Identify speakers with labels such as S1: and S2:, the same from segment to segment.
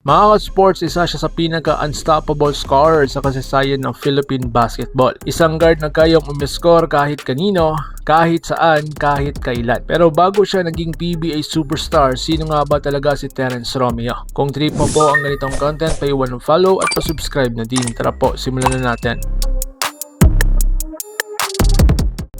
S1: Mga ka-sports, isa siya sa pinaka-unstoppable scorer sa kasaysayan ng Philippine basketball. Isang guard na kayang umiscore kahit kanino, kahit saan, kahit kailan. Pero bago siya naging PBA superstar, sino nga ba talaga si Terrence Romeo? Kung trip mo po ang ganitong content, paiwan ng follow at pa-subscribe na din. Tara po, simulan na natin.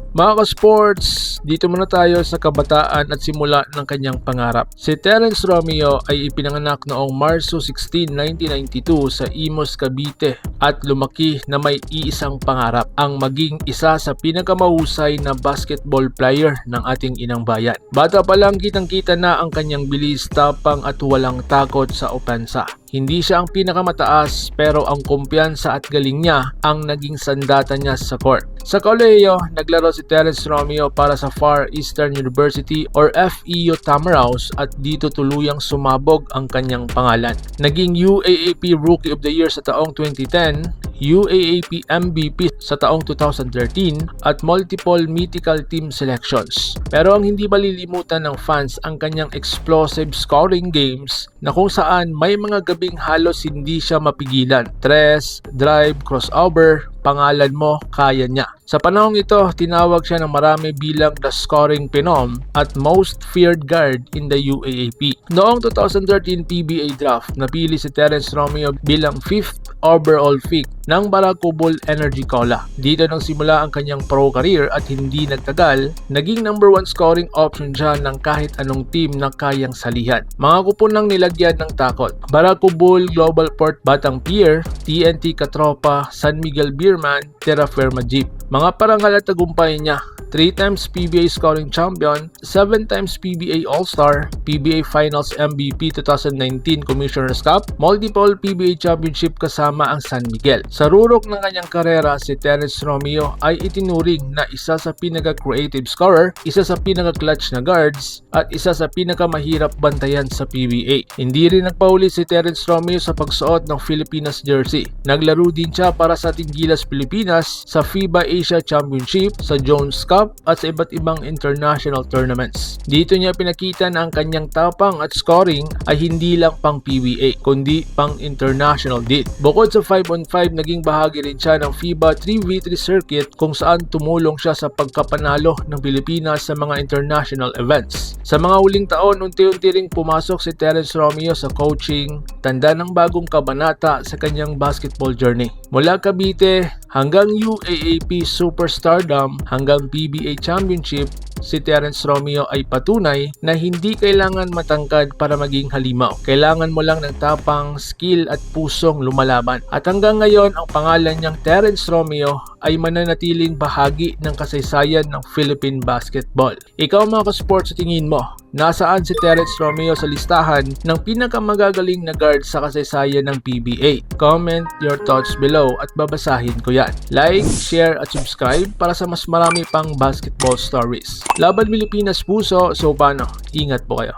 S1: Mga ka-sports, dito muna tayo sa kabataan at simula ng kanyang pangarap. Si Terrence Romeo ay ipinanganak noong Marso 16, 1992 sa Imus, Cavite at lumaki na may iisang pangarap, ang maging isa sa pinakamahusay na basketball player ng ating inang bayan. Bata pa lang kitang-kita na ang kanyang bilis, tapang at walang takot sa opensa. Hindi siya ang pinakamataas pero ang kumpiyansa at galing niya ang naging sandata niya sa court. Sa kolehiyo, naglaro si Terrence Romeo para sa Far Eastern University or FEU Tamaraos at dito tuluyang sumabog ang kanyang pangalan. Naging UAAP Rookie of the Year sa taong 2010, UAAP MVP sa taong 2013 at multiple mythical team selections. Pero ang hindi malilimutan ng fans ang kanyang explosive scoring games na kung saan may mga gabing halos hindi siya mapigilan. Tres, drive, crossover, pangalan mo, kaya niya. Sa panahong ito, tinawag siya ng marami bilang the scoring phenom at most feared guard in the UAAP. Noong 2013 PBA draft, napili si Terrence Romeo bilang 5th overall pick ng Barako Bull Energy Cola. Dito nang simula ang kanyang pro career at hindi nagtagal, naging number 1 scoring option siya ng kahit anong team na kayang salihan. Mga kupunang nilagyan ng takot: Barako Bull, Global Port, Batang Pier, TNT Katropa, San Miguel Beerman, Terra Firma Jeep. Mga parangal at tagumpay niya: 3 times PBA scoring champion, 7 times PBA All-Star, PBA Finals MVP 2019 Commissioner's Cup, multiple PBA championship kasama ang San Miguel. Sa rurok ng kanyang karera, si Terrence Romeo ay itinuring na isa sa pinaka-creative scorer, isa sa pinaka-clutch na guards, at isa sa pinakamahirap bantayan sa PBA. Hindi rin nagpahuli si Terrence Romeo sa pagsuot ng Filipinas jersey. Naglaro din siya para sa ating Gilas Pilipinas sa FIBA Asia Championship, sa Jones Cup at sa iba't ibang international tournaments. Dito niya pinakita na ang kanyang tapang at scoring ay hindi lang pang PBA kundi pang international din. Bukod sa 5-on-5, naging bahagi rin siya ng FIBA 3v3 circuit kung saan tumulong siya sa pagkapanalo ng Pilipinas sa mga international events. Sa mga huling taon, unti-unti ring pumasok si Terrence Romeo sa coaching, tanda ng bagong kabanata sa kanyang basketball journey. Mula Cavite hanggang UAAP Superstardom hanggang PBA Championship, si Terrence Romeo ay patunay na hindi kailangan matangkad para maging halimaw. Kailangan mo lang ng tapang, skill at pusong lumalaban. At hanggang ngayon, ang pangalan niyang Terrence Romeo ay mananatiling bahagi ng kasaysayan ng Philippine basketball. Ikaw mga ka-sports, sa tingin mo, nasaan si Terrence Romeo sa listahan ng pinakamagagaling na guard sa kasaysayan ng PBA? Comment your thoughts below at babasahin ko yan. Like, share at subscribe para sa mas marami pang basketball stories. Laban Pilipinas puso, so paano? Ingat po kayo.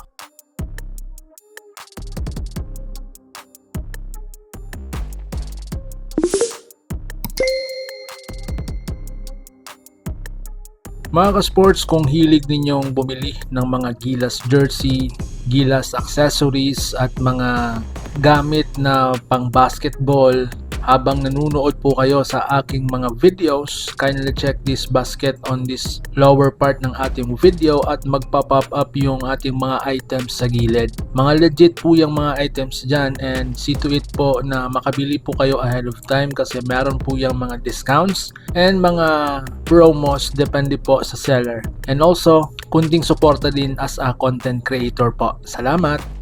S1: Mga ka-sports, kung hilig ninyong bumili ng mga Gilas jersey, Gilas accessories at mga gamit na pang basketball, habang nanunood po kayo sa aking mga videos, kindly check this basket on this lower part ng ating video at magpa-pop up yung ating mga items sa gilid. Mga legit po yung mga items dyan, and see to it po na makabili po kayo ahead of time kasi meron po yung mga discounts and mga promos depende po sa seller. And also, kunting suporta din as a content creator po. Salamat!